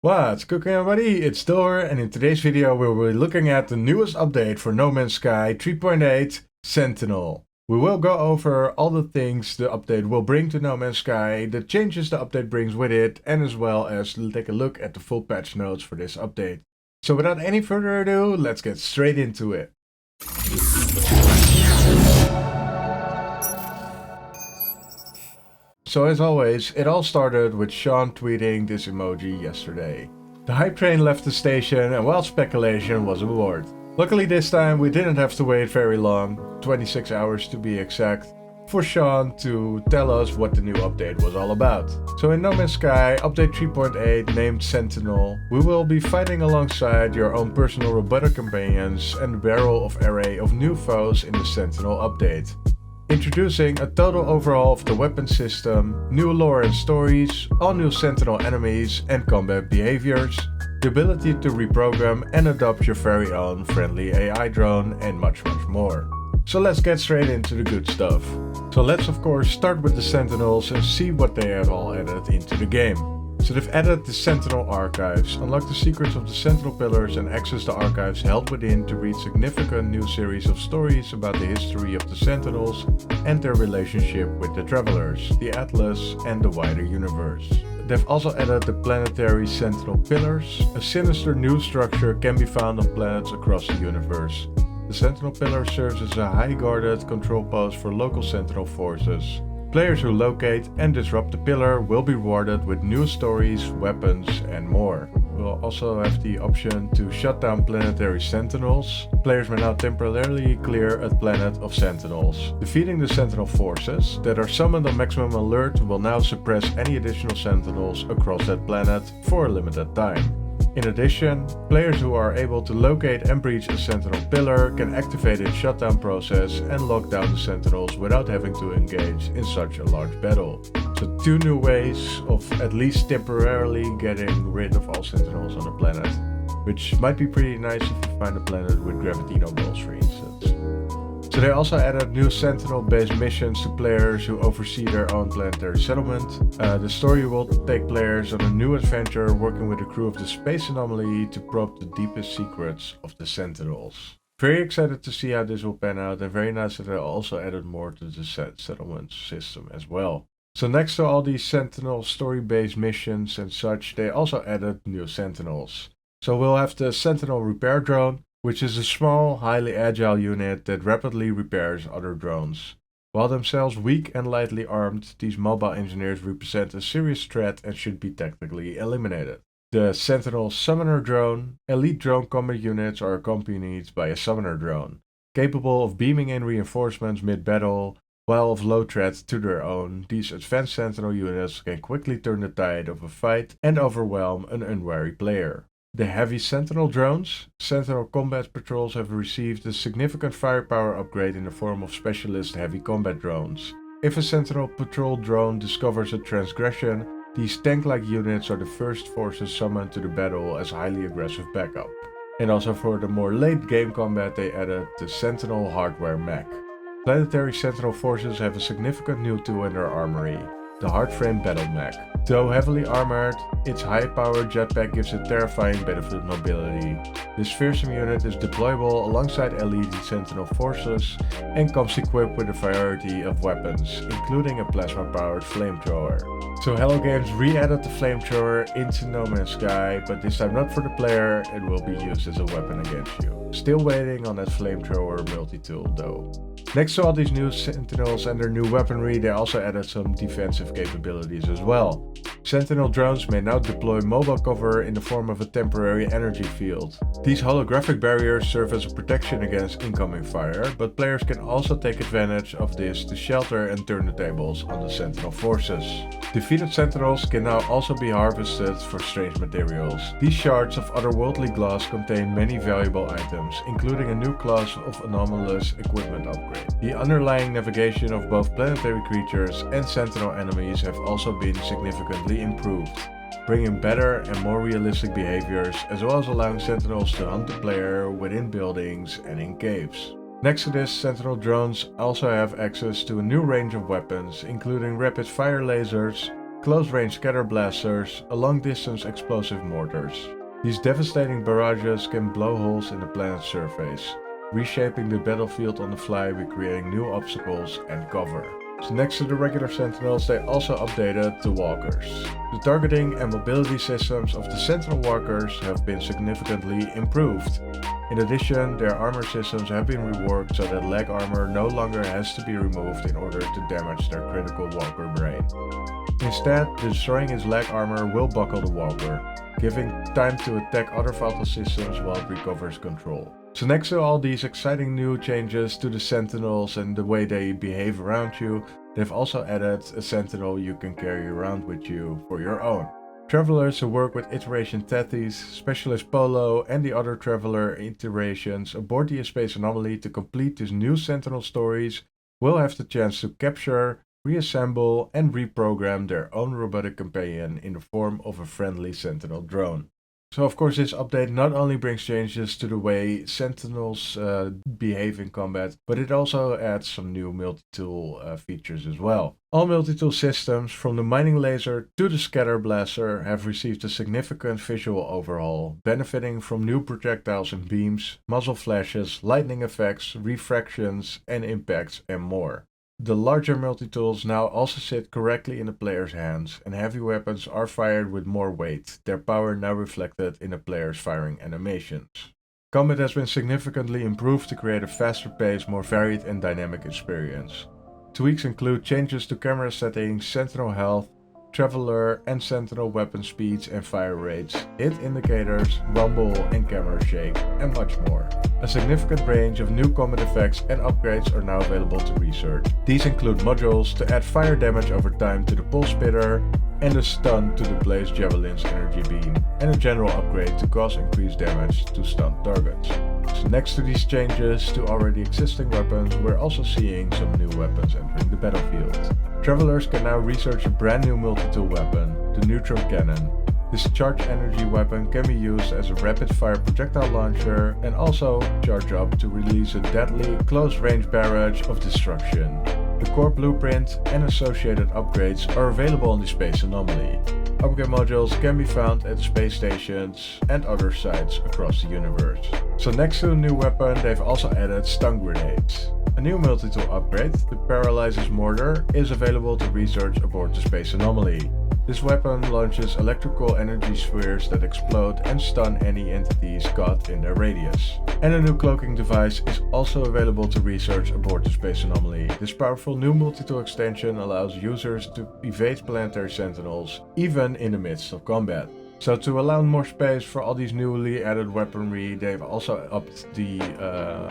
What's cooking, everybody? It's Thor, and in today's video we'll be looking at the newest update for No Man's Sky 3.8 Sentinel. We will go over all the things the update will bring to No Man's Sky, the changes the update brings with it, and as well as take a look at the full patch notes for this update. So without any further ado, let's get straight into it. So as always, it all started with Sean tweeting this emoji yesterday. The hype train left the station and wild speculation was aboard. Luckily this time we didn't have to wait very long, 26 hours to be exact, for Sean to tell us what the new update was all about. So in No Man's Sky update 3.8 named Sentinel, we will be fighting alongside your own personal robotic companions and a barrel of array of new foes in the Sentinel update. Introducing a total overhaul of the weapon system, new lore and stories, all new Sentinel enemies and combat behaviors, the ability to reprogram and adopt your very own friendly AI drone, and much more. So let's get straight into the good stuff. So let's of course start with the Sentinels and see what they have all added into the game. So they've added the Sentinel archives, unlock the secrets of the Sentinel pillars and access the archives held within to read significant new series of stories about the history of the Sentinels and their relationship with the Travelers, the Atlas and the wider universe. They've also added the planetary Sentinel pillars. A sinister new structure can be found on planets across the universe. The Sentinel pillar serves as a high guarded control post for local Sentinel forces. Players who locate and disrupt the pillar will be rewarded with new stories, weapons and more. We'll also have the option to shut down planetary sentinels. Players may now temporarily clear a planet of sentinels. Defeating the sentinel forces that are summoned on maximum alert will now suppress any additional sentinels across that planet for a limited time. In addition, players who are able to locate and breach a sentinel pillar can activate its shutdown process and lock down the sentinels without having to engage in such a large battle. So two new ways of at least temporarily getting rid of all sentinels on a planet, which might be pretty nice if you find a planet with Gravitino balls for instance. So they also added new Sentinel-based missions to players who oversee their own planetary settlement. The story will take players on a new adventure working with the crew of the Space Anomaly to probe the deepest secrets of the Sentinels. Very excited to see how this will pan out, and very nice that they also added more to the settlement system as well. So next to all these Sentinel story-based missions and such, they also added new Sentinels. So we'll have the Sentinel repair drone, which is a small, highly agile unit that rapidly repairs other drones. While themselves weak and lightly armed, these mobile engineers represent a serious threat and should be tactically eliminated. The Sentinel Summoner Drone. Elite drone combat units are accompanied by a Summoner Drone, capable of beaming in reinforcements mid-battle. While of low threat to their own, these advanced Sentinel units can quickly turn the tide of a fight and overwhelm an unwary player. The heavy Sentinel drones. Sentinel combat patrols have received a significant firepower upgrade in the form of specialist heavy combat drones. If a Sentinel patrol drone discovers a transgression, these tank-like units are the first forces summoned to the battle as highly aggressive backup. And also for the more late game combat they added the Sentinel hardware mech. Planetary Sentinel forces have a significant new tool in their armory, the Hardframe Battle Mech. Though heavily armored, its high-powered jetpack gives it terrifying battlefield mobility. This fearsome unit is deployable alongside LED Sentinel forces and comes equipped with a variety of weapons, including a plasma-powered flamethrower. So Hello Games re-added the flamethrower into No Man's Sky, but this time not for the player, it will be used as a weapon against you. Still waiting on that flamethrower multi-tool though. Next to all these new Sentinels and their new weaponry, they also added some defensive capabilities as well. Sentinel drones may now deploy mobile cover in the form of a temporary energy field. These holographic barriers serve as a protection against incoming fire, but players can also take advantage of this to shelter and turn the tables on the Sentinel forces. Defeated Sentinels can now also be harvested for strange materials. These shards of otherworldly glass contain many valuable items, including a new class of anomalous equipment upgrade. The underlying navigation of both planetary creatures and Sentinel enemies have also been significantly improved, bringing better and more realistic behaviors, as well as allowing Sentinels to hunt the player within buildings and in caves. Next to this, Sentinel drones also have access to a new range of weapons, including rapid fire lasers, close-range scatter blasters, and long-distance explosive mortars. These devastating barrages can blow holes in the planet's surface, reshaping the battlefield on the fly by creating new obstacles and cover. So next to the regular Sentinels, they also updated the Walkers. The targeting and mobility systems of the Sentinel Walkers have been significantly improved. In addition, their armor systems have been reworked so that leg armor no longer has to be removed in order to damage their critical Walker brain. Instead, destroying its leg armor will buckle the Walker, giving time to attack other vital systems while it recovers control. So next to all these exciting new changes to the Sentinels and the way they behave around you, they've also added a Sentinel you can carry around with you for your own. Travelers who work with Iteration Tethys, Specialist Polo and the other Traveler iterations aboard the Space Anomaly to complete these new Sentinel stories will have the chance to capture, reassemble and reprogram their own robotic companion in the form of a friendly Sentinel drone. So of course this update not only brings changes to the way Sentinels behave in combat, but it also adds some new multi-tool features as well. All multi-tool systems, from the mining laser to the scatter blaster, have received a significant visual overhaul, benefiting from new projectiles and beams, muzzle flashes, lightning effects, refractions and impacts and more. The larger multi-tools now also sit correctly in the player's hands, and heavy weapons are fired with more weight, their power now reflected in the player's firing animations. Combat has been significantly improved to create a faster paced, more varied and dynamic experience. Tweaks include changes to camera settings, Sentinel health, Traveler and Sentinel weapon speeds and fire rates, hit indicators, rumble and camera shake, and much more. A significant range of new combat effects and upgrades are now available to research. These include modules to add fire damage over time to the pulse spitter, and a stun to the Blaze Javelin's energy beam, and a general upgrade to cause increased damage to stunned targets. So next to these changes to already existing weapons, we're also seeing some new weapons entering the battlefield. Travelers can now research a brand new multi-tool weapon, the Neutron Cannon. This charged energy weapon can be used as a rapid-fire projectile launcher and also charge up to release a deadly close-range barrage of destruction. The core blueprint and associated upgrades are available on the Space Anomaly. Upgrade modules can be found at space stations and other sites across the universe. So next to a new weapon, they've also added stun grenades. A new multi-tool upgrade, the Paralyzes Mortar, is available to research aboard the Space Anomaly. This weapon launches electrical energy spheres that explode and stun any entities caught in their radius. And a new cloaking device is also available to research aboard the Space Anomaly. This powerful new multi-tool extension allows users to evade planetary sentinels, even in the midst of combat. So to allow more space for all these newly added weaponry, they've also upped the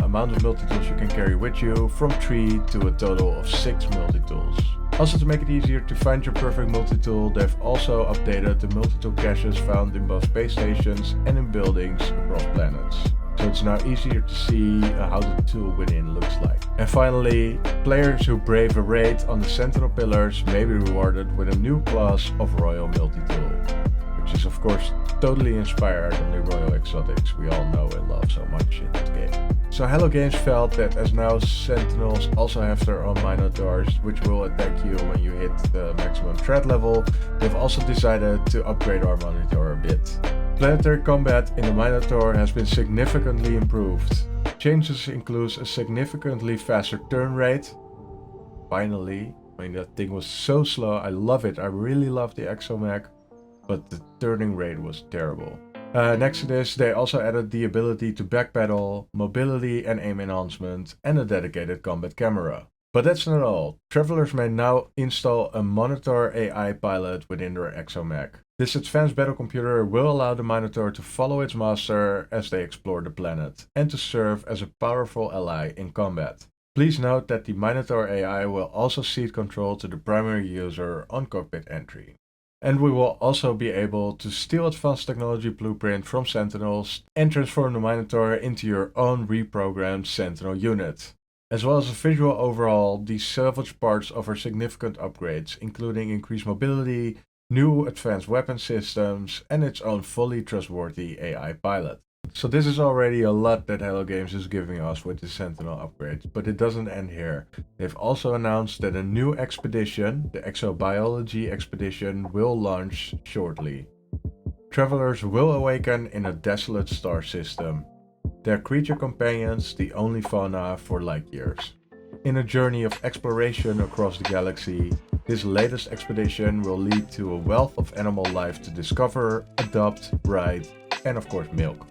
amount of multi-tools you can carry with you from 3 to a total of 6 multi-tools. Also, to make it easier to find your perfect multi-tool, they've also updated the multi-tool caches found in both space stations and in buildings across planets. So it's now easier to see how the tool within looks like. And finally, players who brave a raid on the Sentinel pillars may be rewarded with a new class of Royal Multi-Tool, which is of course totally inspired on the Royal Exotics we all know and love so much in this game. So Hello Games felt that as now Sentinels also have their own Minotaurs, which will attack you when you hit the maximum threat level, they've also decided to upgrade our Minotaur a bit. Planetary combat in the Minotaur has been significantly improved. Changes include a significantly faster turn rate. Finally, I mean that thing was so slow, I love it, I really love the exomech, but the turning rate was terrible. Next to this, they also added the ability to backpedal, mobility and aim enhancement, and a dedicated combat camera. But that's not all. Travelers may now install a Minotaur AI pilot within their exomech. This advanced battle computer will allow the Minotaur to follow its master as they explore the planet, and to serve as a powerful ally in combat. Please note that the Minotaur AI will also cede control to the primary user on cockpit entry. And we will also be able to steal advanced technology blueprint from Sentinels and transform the Minotaur into your own reprogrammed Sentinel unit. As well as a visual overhaul, these salvage parts offer significant upgrades, including increased mobility, new advanced weapon systems, and its own fully trustworthy AI pilot. So this is already a lot that Hello Games is giving us with the Sentinel upgrades, but it doesn't end here. They've also announced that a new expedition, the Exobiology expedition, will launch shortly. Travelers will awaken in a desolate star system. Their creature companions, the only fauna for light years. In a journey of exploration across the galaxy, this latest expedition will lead to a wealth of animal life to discover, adopt, ride, and of course milk.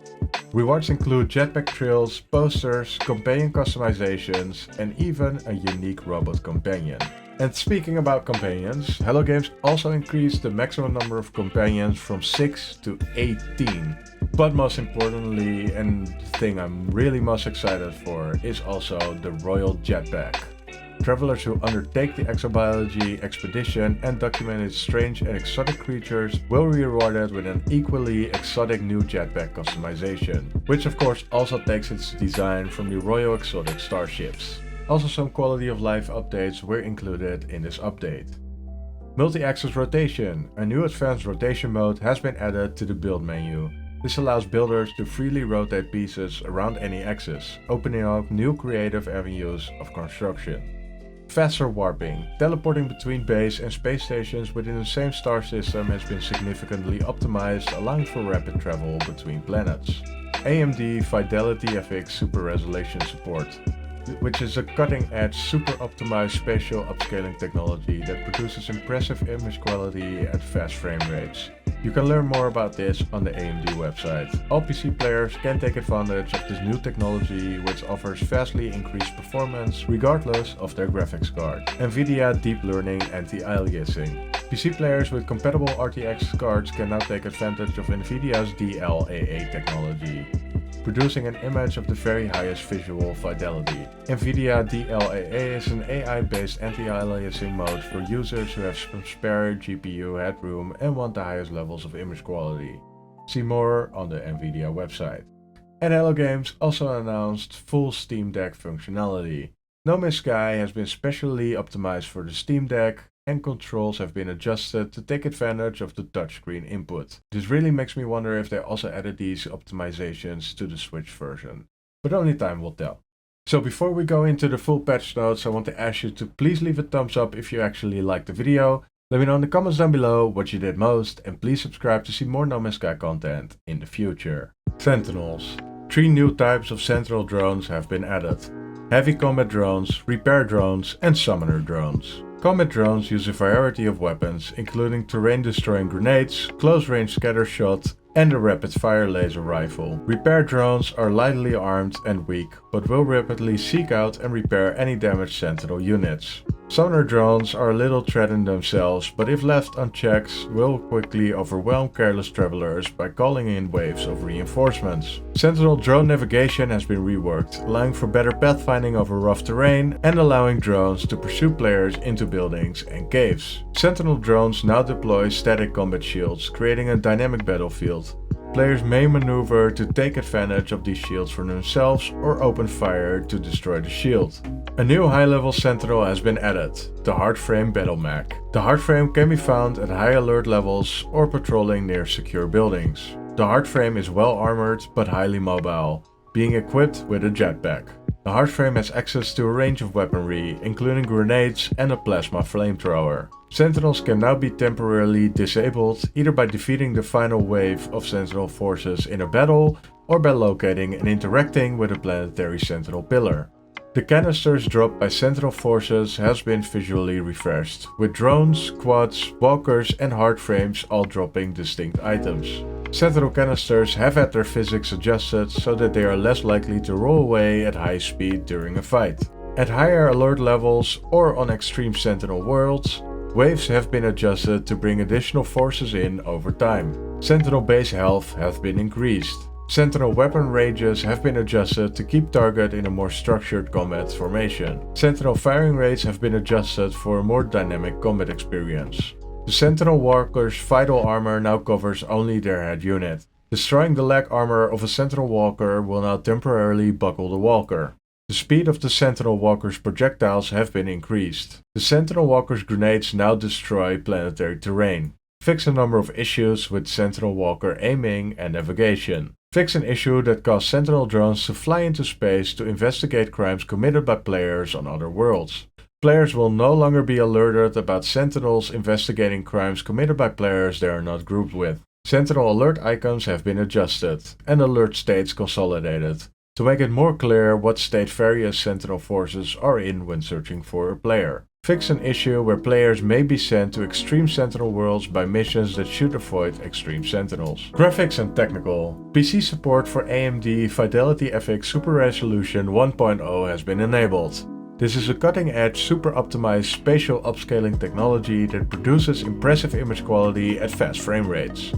Rewards include jetpack trails, posters, companion customizations, and even a unique robot companion. And speaking about companions, Hello Games also increased the maximum number of companions from 6 to 18. But most importantly, and the thing I'm really most excited for, is also the Royal Jetpack. Travelers who undertake the Exobiology expedition and document its strange and exotic creatures will be rewarded with an equally exotic new jetpack customization, which of course also takes its design from the Royal Exotic starships. Also some quality of life updates were included in this update. Multi-axis rotation. A new advanced rotation mode has been added to the build menu. This allows builders to freely rotate pieces around any axis, opening up new creative avenues of construction. Faster warping. Teleporting between base and space stations within the same star system has been significantly optimized, allowing for rapid travel between planets. AMD Fidelity FX Super Resolution support, which is a cutting-edge, super optimized spatial upscaling technology that produces impressive image quality at fast frame rates. You can learn more about this on the AMD website. All PC players can take advantage of this new technology, which offers vastly increased performance regardless of their graphics card. NVIDIA Deep Learning Anti-Aliasing. PC players with compatible RTX cards can now take advantage of NVIDIA's DLAA technology, producing an image of the very highest visual fidelity. NVIDIA DLAA is an AI-based anti-aliasing mode for users who have some spare GPU headroom and want the highest levels of image quality. See more on the NVIDIA website. And Hello Games also announced full Steam Deck functionality. No Man's Sky has been specially optimized for the Steam Deck, and controls have been adjusted to take advantage of the touchscreen input. This really makes me wonder if they also added these optimizations to the Switch version. But only time will tell. So before we go into the full patch notes, I want to ask you to please leave a thumbs up if you actually liked the video. Let me know in the comments down below what you did most, and please subscribe to see more No Man's Sky content in the future. Sentinels. 3 new types of Sentinel drones have been added. Heavy combat drones, repair drones, and summoner drones. Combat drones use a variety of weapons, including terrain-destroying grenades, close-range scatter shot, and a rapid-fire laser rifle. Repair drones are lightly armed and weak, but will rapidly seek out and repair any damaged Sentinel units. Summoner drones are a little threat in themselves, but if left unchecked, will quickly overwhelm careless travelers by calling in waves of reinforcements. Sentinel drone navigation has been reworked, allowing for better pathfinding over rough terrain and allowing drones to pursue players into buildings and caves. Sentinel drones now deploy static combat shields, creating a dynamic battlefield. Players may maneuver to take advantage of these shields for themselves or open fire to destroy the shield. A new high-level Sentinel has been added, the Hardframe Battle Mech. The Hardframe can be found at high alert levels or patrolling near secure buildings. The Hardframe is well armored but highly mobile, being equipped with a jetpack. The Hardframe has access to a range of weaponry, including grenades and a plasma flamethrower. Sentinels can now be temporarily disabled, either by defeating the final wave of Sentinel forces in a battle, or by locating and interacting with a planetary Sentinel pillar. The canisters dropped by Sentinel forces has been visually refreshed, with drones, quads, walkers and hardframes all dropping distinct items. Sentinel canisters have had their physics adjusted so that they are less likely to roll away at high speed during a fight. At higher alert levels or on extreme Sentinel worlds, waves have been adjusted to bring additional forces in over time. Sentinel base health has been increased. Sentinel weapon ranges have been adjusted to keep target in a more structured combat formation. Sentinel firing rates have been adjusted for a more dynamic combat experience. The Sentinel Walker's vital armor now covers only their head unit. Destroying the leg armor of a Sentinel Walker will now temporarily buckle the Walker. The speed of the Sentinel Walker's projectiles have been increased. The Sentinel Walker's grenades now destroy planetary terrain. Fix a number of issues with Sentinel Walker aiming and navigation. Fix an issue that caused Sentinel drones to fly into space to investigate crimes committed by players on other worlds. Players will no longer be alerted about Sentinels investigating crimes committed by players they are not grouped with. Sentinel alert icons have been adjusted, and alert states consolidated, to make it more clear what state various Sentinel forces are in when searching for a player. Fix an issue where players may be sent to extreme Sentinel worlds by missions that should avoid extreme Sentinels. Graphics and technical. PC support for AMD Fidelity FX Super Resolution 1.0 has been enabled. This is a cutting-edge, super optimized spatial upscaling technology that produces impressive image quality at fast frame rates.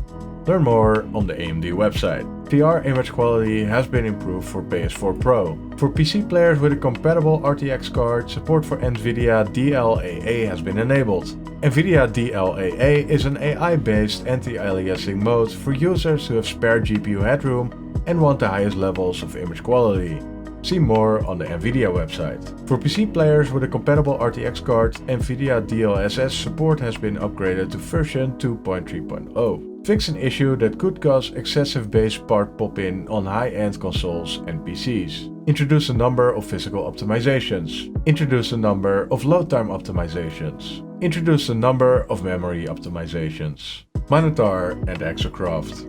Learn more on the AMD website. VR image quality has been improved for PS4 Pro. For PC players with a compatible RTX card, support for NVIDIA DLAA has been enabled. NVIDIA DLAA is an AI-based anti-aliasing mode for users who have spare GPU headroom and want the highest levels of image quality. See more on the NVIDIA website. For PC players with a compatible RTX card, NVIDIA DLSS support has been upgraded to version 2.3.0. Fix an issue that could cause excessive base part pop-in on high-end consoles and PCs. Introduce a number of physical optimizations. Introduce a number of load time optimizations. Introduce a number of memory optimizations. Minotaur and Exocraft.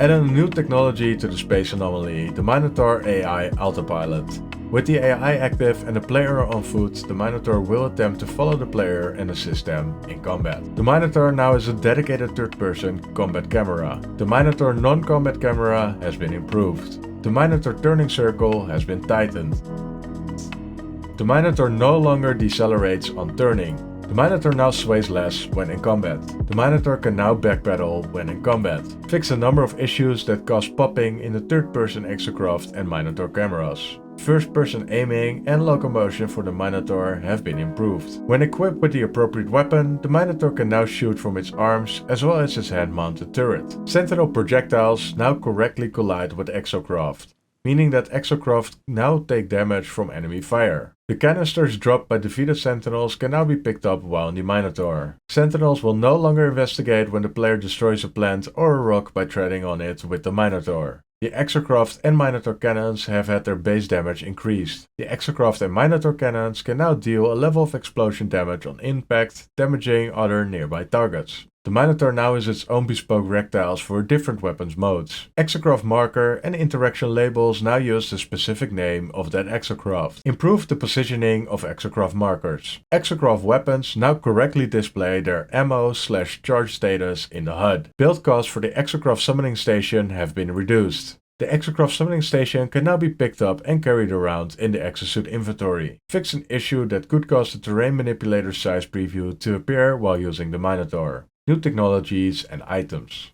Add a new technology to the space anomaly, the Minotaur AI Autopilot. With the AI active and the player on foot, the Minotaur will attempt to follow the player and assist them in combat. The Minotaur now has a dedicated third-person combat camera. The Minotaur non-combat camera has been improved. The Minotaur turning circle has been tightened. The Minotaur no longer decelerates on turning. The Minotaur now sways less when in combat. The Minotaur can now backpedal when in combat. Fix a number of issues that cause popping in the third-person Exocraft and Minotaur cameras. First-person aiming and locomotion for the Minotaur have been improved. When equipped with the appropriate weapon, the Minotaur can now shoot from its arms as well as its hand-mounted turret. Sentinel projectiles now correctly collide with Exocraft, meaning that Exocraft now take damage from enemy fire. The canisters dropped by defeated Sentinels can now be picked up while in the Minotaur. Sentinels will no longer investigate when the player destroys a plant or a rock by treading on it with the Minotaur. The Exocraft and Minotaur cannons have had their base damage increased. The Exocraft and Minotaur cannons can now deal a level of explosion damage on impact, damaging other nearby targets. The Minotaur now has its own bespoke rectiles for different weapons modes. Exocraft marker and interaction labels now use the specific name of that Exocraft. Improve the positioning of Exocraft markers. Exocraft weapons now correctly display their ammo/charge status in the HUD. Build costs for the Exocraft summoning station have been reduced. The Exocraft summoning station can now be picked up and carried around in the exosuit inventory. Fix an issue that could cause the terrain manipulator size preview to appear while using the Minotaur. New technologies and items.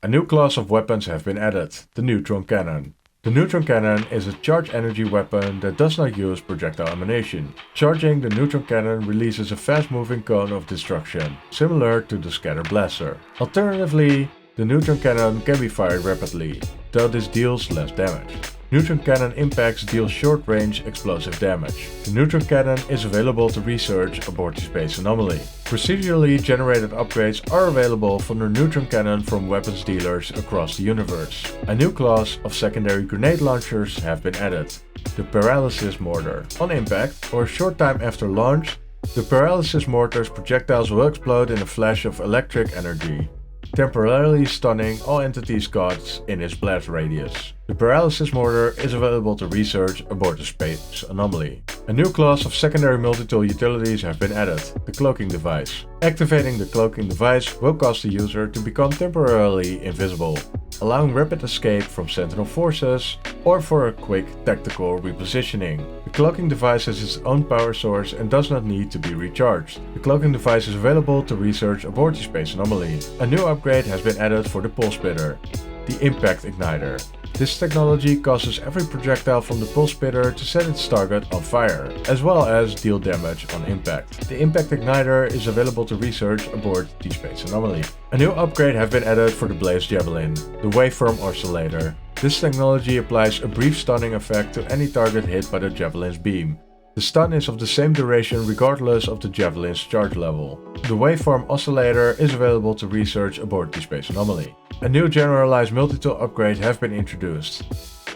A new class of weapons have been added, the Neutron Cannon. The Neutron Cannon is a charge energy weapon that does not use projectile ammunition. Charging the Neutron Cannon releases a fast-moving cone of destruction, similar to the Scatter Blaster. Alternatively, the Neutron Cannon can be fired rapidly, though this deals less damage. Neutron Cannon impacts deal short-range explosive damage. The Neutron Cannon is available to research aboard the Space Anomaly. Procedurally generated upgrades are available for the Neutron Cannon from weapons dealers across the universe. A new class of secondary grenade launchers have been added, the Paralysis Mortar. On impact, or a short time after launch, the Paralysis Mortar's projectiles will explode in a flash of electric energy, temporarily stunning all entities caught in its blast radius. The Paralysis Mortar is available to research aboard the Space Anomaly. A new class of secondary multi-tool utilities have been added, the Cloaking Device. Activating the Cloaking Device will cause the user to become temporarily invisible, allowing rapid escape from Sentinel forces or for a quick tactical repositioning. The Cloaking Device has its own power source and does not need to be recharged. The Cloaking Device is available to research aboard the Space Anomaly. A new upgrade has been added for the Pulse Spitter, the Impact Igniter. This technology causes every projectile from the Pulse Spitter to set its target on fire, as well as deal damage on impact. The Impact Igniter is available to research aboard the Space Anomaly. A new upgrade has been added for the Blaze Javelin, the Waveform Oscillator. This technology applies a brief stunning effect to any target hit by the Javelin's beam. The stun is of the same duration regardless of the javelin's charge level. The waveform oscillator is available to research aboard the Space Anomaly. A new generalized multi-tool upgrade has been introduced.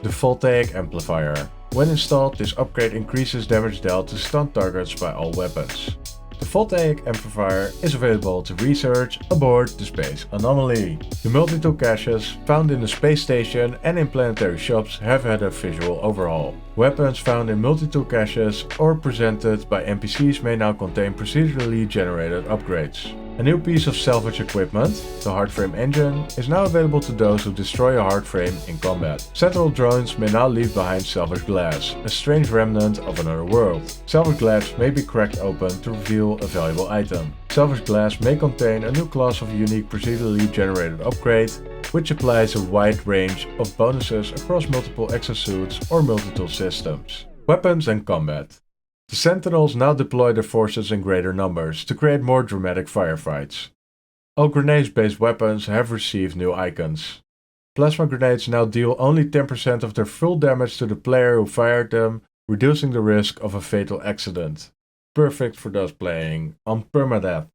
The Voltaic Amplifier. When installed, this upgrade increases damage dealt to stun targets by all weapons. The Voltaic Amplifier is available to research aboard the Space Anomaly. The multi-tool caches found in the space station and in planetary shops have had a visual overhaul. Weapons found in multi-tool caches or presented by NPCs may now contain procedurally generated upgrades. A new piece of salvage equipment, the hardframe engine, is now available to those who destroy a hardframe in combat. Sentinel drones may now leave behind salvage glass, a strange remnant of another world. Salvage glass may be cracked open to reveal a valuable item. Salvage glass may contain a new class of unique procedurally generated upgrade, which applies a wide range of bonuses across multiple exosuits or multi-tool systems. Weapons and combat. The Sentinels now deploy their forces in greater numbers to create more dramatic firefights. All grenades-based weapons have received new icons. Plasma grenades now deal only 10% of their full damage to the player who fired them, reducing the risk of a fatal accident. Perfect for those playing on permadeath.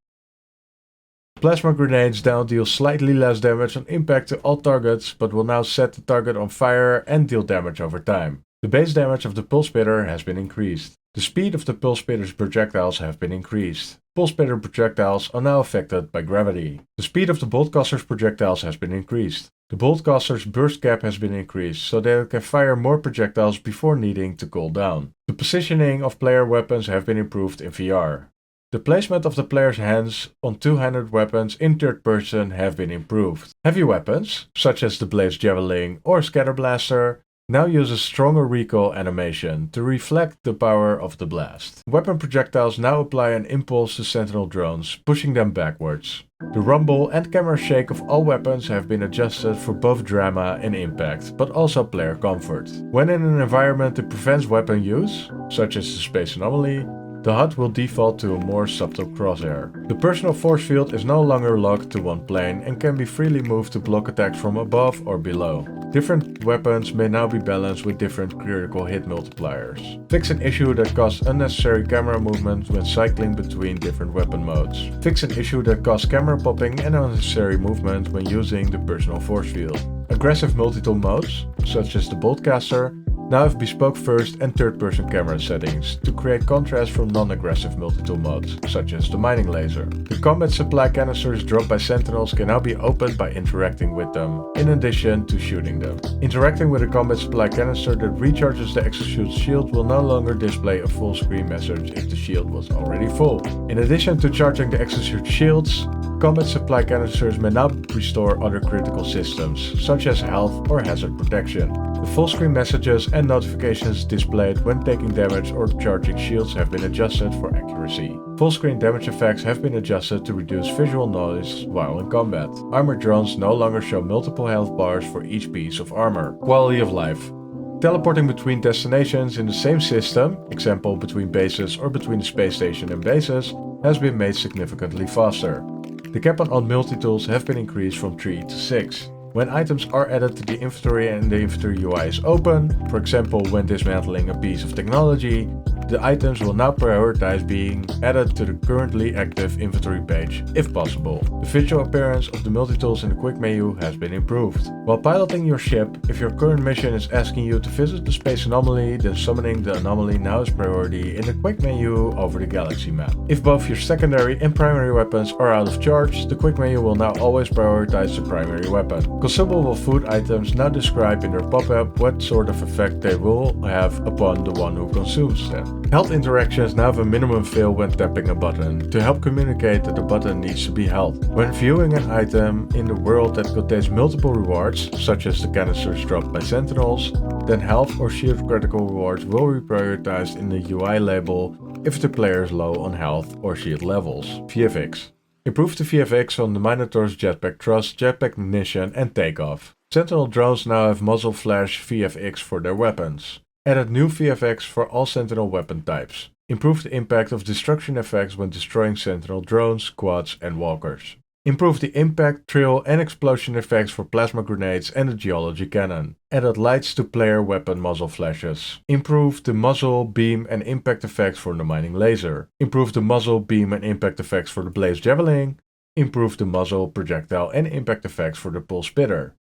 Plasma grenades now deal slightly less damage on impact to all targets, but will now set the target on fire and deal damage over time. The base damage of the pulse spitter has been increased. The speed of the pulse spitter's projectiles have been increased. Pulse spitter projectiles are now affected by gravity. The speed of the boltcaster's projectiles has been increased. The boltcaster's burst cap has been increased so that it can fire more projectiles before needing to cool down. The positioning of player weapons have been improved in VR. The placement of the player's hands on two-handed weapons in third person have been improved. Heavy weapons, such as the Blaze Javelin or Scatter Blaster, now use a stronger recoil animation to reflect the power of the blast. Weapon projectiles now apply an impulse to Sentinel drones, pushing them backwards. The rumble and camera shake of all weapons have been adjusted for both drama and impact, but also player comfort. When in an environment that prevents weapon use, such as the Space Anomaly, the HUD will default to a more subtle crosshair. The personal force field is no longer locked to one plane and can be freely moved to block attacks from above or below. Different weapons may now be balanced with different critical hit multipliers. Fix an issue that caused unnecessary camera movement when cycling between different weapon modes. Fix an issue that caused camera popping and unnecessary movement when using the personal force field. Aggressive multi-tool modes, such as the Boltcaster, now have bespoke first and third person camera settings to create contrast from non-aggressive multi-tool modes, such as the mining laser. The combat supply canisters dropped by Sentinels can now be opened by interacting with them, in addition to shooting them. Interacting with a combat supply canister that recharges the exosuit's shield will no longer display a full screen message if the shield was already full. In addition to charging the exosuit shields, combat supply canisters may now restore other critical systems, such as health or hazard protection. The full screen messages and notifications displayed when taking damage or charging shields have been adjusted for accuracy. Full screen damage effects have been adjusted to reduce visual noise while in combat. Armored drones no longer show multiple health bars for each piece of armor. Quality of life. Teleporting between destinations in the same system, example between bases or between the space station and bases, has been made significantly faster. The cap on multi-tools have been increased from 3 to 6. When items are added to the inventory and the inventory UI is open, for example when dismantling a piece of technology, the items will now prioritize being added to the currently active inventory page, if possible. The visual appearance of the multi-tools in the quick menu has been improved. While piloting your ship, if your current mission is asking you to visit the Space Anomaly, then summoning the anomaly now is priority in the quick menu over the galaxy map. If both your secondary and primary weapons are out of charge, the quick menu will now always prioritize the primary weapon. Consumable food items now describe in their pop-up what sort of effect they will have upon the one who consumes them. Health interactions now have a minimum fail when tapping a button, to help communicate that the button needs to be held. When viewing an item in the world that contains multiple rewards, such as the canisters dropped by Sentinels, then health or shield critical rewards will be prioritized in the UI label if the player is low on health or shield levels. VFX. Improve the VFX on the Minotaur's jetpack thrust, jetpack ignition and takeoff. Sentinel drones now have muzzle flash VFX for their weapons. Added new VFX for all Sentinel weapon types. Improved the impact of destruction effects when destroying Sentinel drones, quads and walkers. Improve the impact, thrill and explosion effects for plasma grenades and the geology cannon. Added lights to player weapon muzzle flashes. Improve the muzzle, beam and impact effects for the mining laser. Improve the muzzle, beam and impact effects for the blaze javelin. Improve the muzzle, projectile and impact effects for the pulse spitter.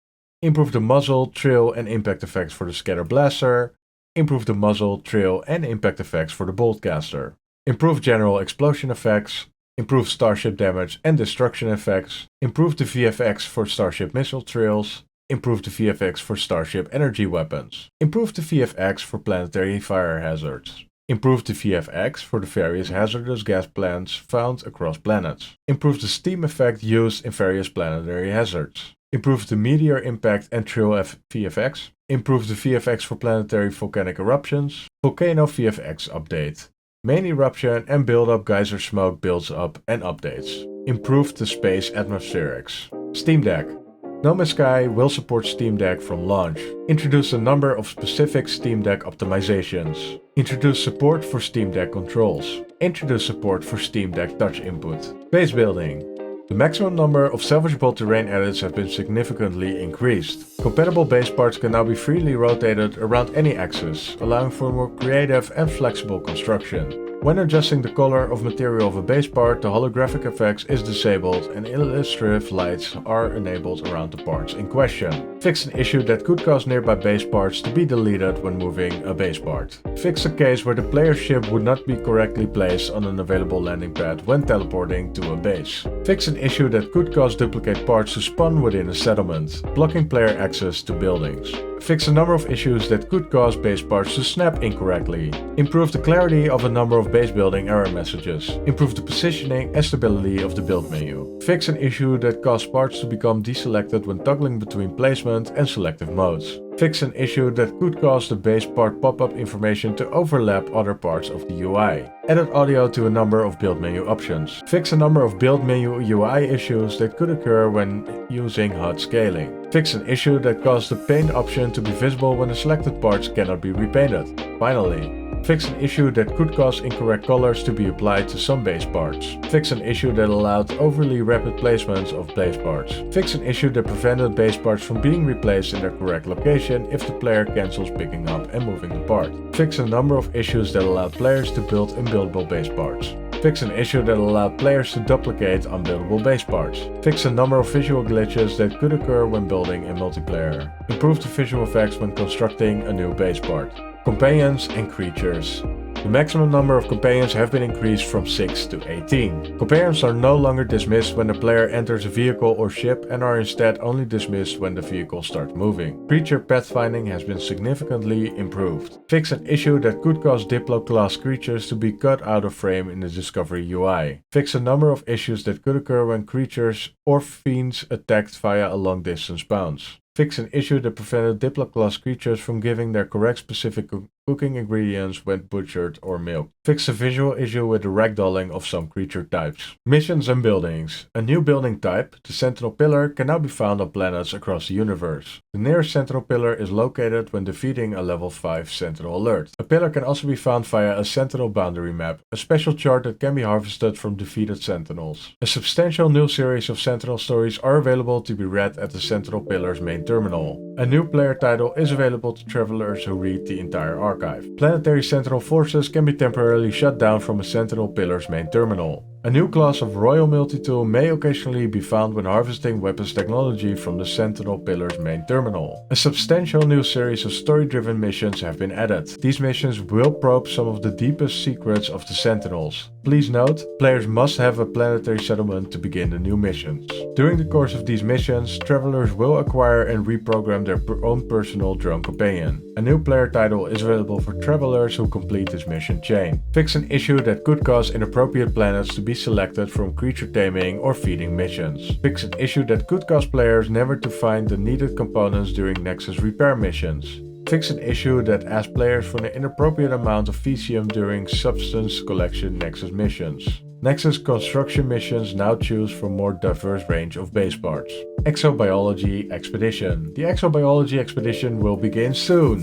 Improve the muzzle, thrill and impact effects for the scatter blaster. Improve the muzzle, thrill and impact effects for the bolt caster. Improve general explosion effects. Improve starship damage and destruction effects. Improve the VFX for starship missile thrills. Improve the VFX for starship energy weapons. Improve the VFX for planetary fire hazards. Improve the VFX for the various hazardous gas plants found across planets. Improve the steam effect used in various planetary hazards. Improve the meteor impact and thrill VFX. Improve the VFX for planetary volcanic eruptions. Volcano VFX update. Main eruption and build-up geyser smoke builds up and updates. Improve the space atmospherics. Steam Deck. No Man's Sky will support Steam Deck from launch. Introduce a number of specific Steam Deck optimisations. Introduce support for Steam Deck controls. Introduce support for Steam Deck touch input. Base building. The maximum number of salvageable terrain edits have been significantly increased. Compatible base parts can now be freely rotated around any axis, allowing for more creative and flexible construction. When adjusting the color of material of a base part, the holographic effects is disabled and illustrative lights are enabled around the parts in question. Fix an issue that could cause nearby base parts to be deleted when moving a base part. Fix a case where the player's ship would not be correctly placed on an available landing pad when teleporting to a base. Fix an issue that could cause duplicate parts to spawn within a settlement, blocking player access to buildings. Fix a number of issues that could cause base parts to snap incorrectly. Improve the clarity of a number of base building error messages. Improve the positioning and stability of the build menu. Fix an issue that caused parts to become deselected when toggling between placement and selective modes. Fix an issue that could cause the base part pop-up information to overlap other parts of the UI. Added audio to a number of build menu options. Fix a number of build menu UI issues that could occur when using HUD scaling. Fix an issue that caused the paint option to be visible when the selected parts cannot be repainted. Finally, fix an issue that could cause incorrect colors to be applied to some base parts. Fix an issue that allowed overly rapid placements of base parts. Fix an issue that prevented base parts from being replaced in their correct location if the player cancels picking up and moving the part. Fix a number of issues that allowed players to build unbuildable base parts. Fix an issue that allowed players to duplicate unbuildable base parts. Fix a number of visual glitches that could occur when building in multiplayer. Improve the visual effects when constructing a new base part. Companions and creatures. The maximum number of companions have been increased from 6 to 18. Companions are no longer dismissed when the player enters a vehicle or ship and are instead only dismissed when the vehicle starts moving. Creature pathfinding has been significantly improved. Fix an issue that could cause Diplo class creatures to be cut out of frame in the Discovery UI. Fix a number of issues that could occur when creatures or fiends attacked via a long distance bounce. Fix an issue that prevented Diplo class creatures from giving their correct specific cooking ingredients when butchered or milked. Fix a visual issue with the ragdolling of some creature types. Missions and buildings. A new building type, the Sentinel Pillar, can now be found on planets across the universe. The nearest Sentinel Pillar is located when defeating a level 5 Sentinel alert. A pillar can also be found via a Sentinel boundary map, a special chart that can be harvested from defeated Sentinels. A substantial new series of Sentinel stories are available to be read at the Sentinel Pillar's main terminal. A new player title is available to travelers who read the entire archive. Planetary Sentinel forces can be temporarily shut down from a Sentinel Pillar's main terminal. A new class of Royal Multitool may occasionally be found when harvesting weapons technology from the Sentinel Pillar's main terminal. A substantial new series of story-driven missions have been added. These missions will probe some of the deepest secrets of the Sentinels. Please note, players must have a planetary settlement to begin the new missions. During the course of these missions, travelers will acquire and reprogram their own personal drone companion. A new player title is available for travelers who complete this mission chain. Fix an issue that could cause inappropriate planets to be selected from creature taming or feeding missions. Fix an issue that could cause players never to find the needed components during Nexus repair missions. Fix an issue that asks players for an inappropriate amount of Vesium during substance collection Nexus missions. Nexus construction missions now choose from a more diverse range of base parts. Exobiology Expedition. The Exobiology Expedition will begin soon.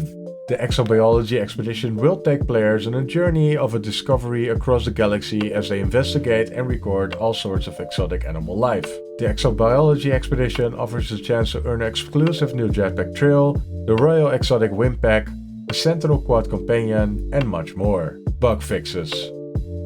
The Exobiology expedition will take players on a journey of a discovery across the galaxy as they investigate and record all sorts of exotic animal life. The Exobiology expedition offers a chance to earn an exclusive new jetpack trail, the Royal Exotic Windpack, a Sentinel quad companion, and much more. Bug fixes.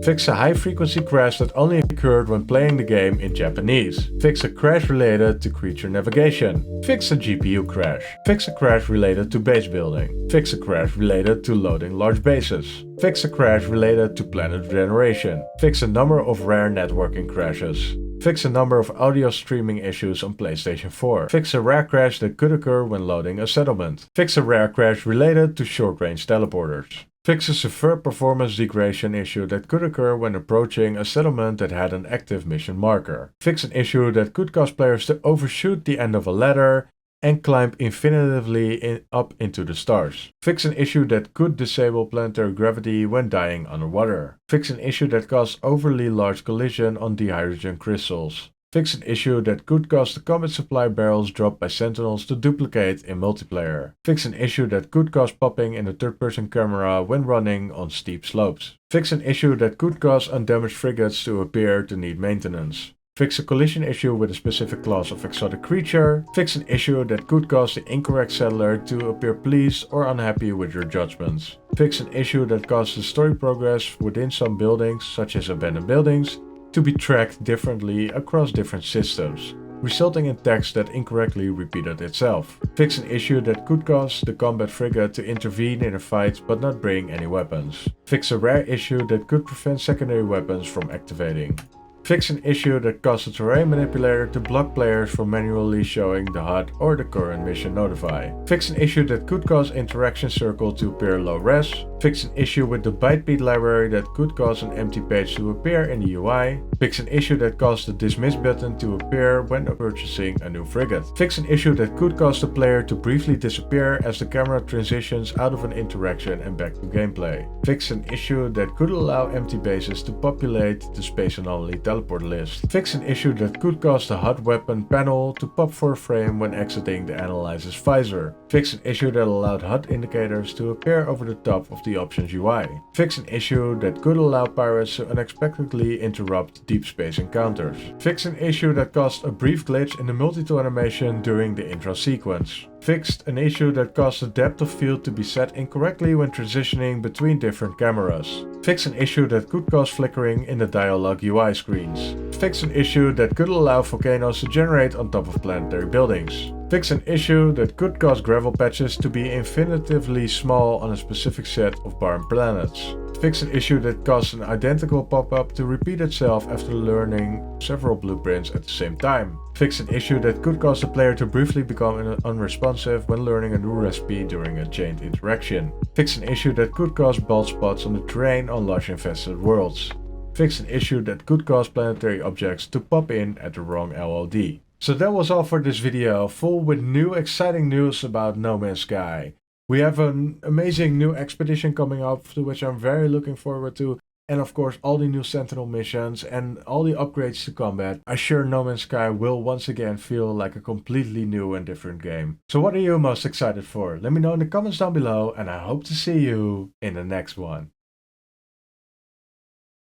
Fix a high-frequency crash that only occurred when playing the game in Japanese. Fix a crash related to creature navigation. Fix a GPU crash. Fix a crash related to base building. Fix a crash related to loading large bases. Fix a crash related to planet generation. Fix a number of rare networking crashes. Fix a number of audio streaming issues on PlayStation 4. Fix a rare crash that could occur when loading a settlement. Fix a rare crash related to short-range teleporters. Fix a severe performance degradation issue that could occur when approaching a settlement that had an active mission marker. Fix an issue that could cause players to overshoot the end of a ladder and climb infinitively up into the stars. Fix an issue that could disable planetary gravity when dying underwater. Fix an issue that caused overly large collision on dihydrogen crystals. Fix an issue that could cause the combat supply barrels dropped by Sentinels to duplicate in multiplayer. Fix an issue that could cause popping in the third-person camera when running on steep slopes. Fix an issue that could cause undamaged frigates to appear to need maintenance. Fix a collision issue with a specific class of exotic creature. Fix an issue that could cause the incorrect settler to appear pleased or unhappy with your judgments. Fix an issue that causes story progress within some buildings, such as abandoned buildings, to be tracked differently across different systems, resulting in text that incorrectly repeated itself. Fix an issue that could cause the combat frigate to intervene in a fight but not bring any weapons. Fix a rare issue that could prevent secondary weapons from activating. Fix an issue that caused the terrain manipulator to block players from manually showing the HUD or the current mission notify. Fix an issue that could cause interaction circle to appear low res. Fix an issue with the bytebeat library that could cause an empty page to appear in the UI. Fix an issue that caused the dismiss button to appear when purchasing a new frigate. Fix an issue that could cause the player to briefly disappear as the camera transitions out of an interaction and back to gameplay. Fix an issue that could allow empty bases to populate the space anomaly teleport list. Fix an issue that could cause the HUD weapon panel to pop for a frame when exiting the analyzer's visor. Fix an issue that allowed HUD indicators to appear over the top of the options UI. Fix an issue that could allow pirates to unexpectedly interrupt deep space encounters. Fix an issue that caused a brief glitch in the multi-tool animation during the intro sequence. Fixed an issue that caused the depth of field to be set incorrectly when transitioning between different cameras. Fix an issue that could cause flickering in the dialogue UI screens. Fix an issue that could allow volcanoes to generate on top of planetary buildings. Fix an issue that could cause gravel patches to be infinitively small on a specific set of barren planets. Fix an issue that caused an identical pop-up to repeat itself after learning several blueprints at the same time. Fix an issue that could cause the player to briefly become unresponsive when learning a new recipe during a chained interaction. Fix an issue that could cause bald spots on the terrain on large infested worlds. Fix an issue that could cause planetary objects to pop in at the wrong LOD. So that was all for this video, full with new exciting news about No Man's Sky. We have an amazing new expedition coming up, to which I'm very looking forward to. And of course all the new Sentinel missions and all the upgrades to combat. I'm sure No Man's Sky will once again feel like a completely new and different game. So what are you most excited for? Let me know in the comments down below, and I hope to see you in the next one.